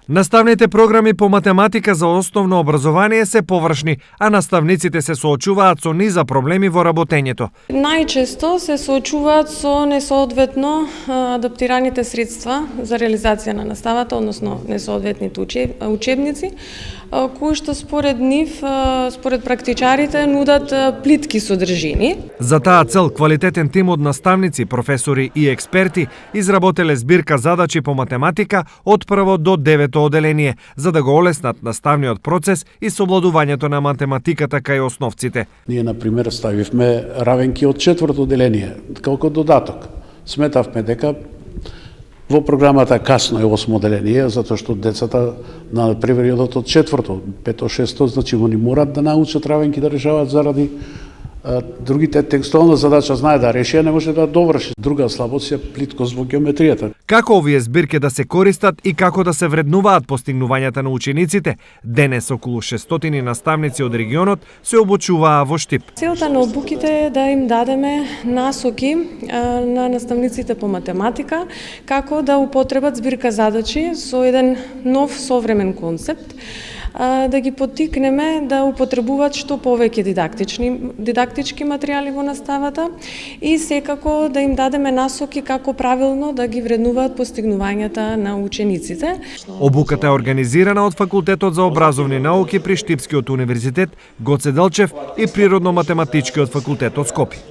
Наставните програми по математика за основно образование се површни, а наставниците се соочуваат со низа проблеми во работењето. Најчесто се соочуваат со несоодветно адаптираните средства за реализација на наставата, односно несоодветните учебници, кои што според нив, според практичарите, нудат плитки содржини. За таа цел квалитетен тим од наставници, професори и експерти изработеле збирка задачи по математика од прво до 9 оделение, за да го олеснат наставниот процес и совладувањето на математиката кај основците. Ние, например, ставивме равенки од 4 оделение, како додаток. Сметавме дека во програмата касно е 8 оделение, затоа што децата на периодот од 4-то, 5-то, 6-то, значи они морат да научат равенки да решаваат заради другите текстуална задача знае да реши, не може да доврши. Друга слабост е плиткост во геометријата. Како овие збирки да се користат и како да се вреднуваат постигнувањата на учениците, денес околу 600 наставници од регионот се обучуваа во Штип. Целта на обуките е да им дадеме насоки на наставниците по математика, како да употребат збирка задачи со еден нов современ концепт, да ги поттикнеме да употребуваат што повеќе дидактички материјали во наставата и секако да им дадеме насоки како правилно да ги вреднуваат постигнувањата на учениците. Обуката е организирана од Факултетот за образовни науки при Штипскиот универзитет Гоце Делчев и Природно-математичкиот факултет од Скопје.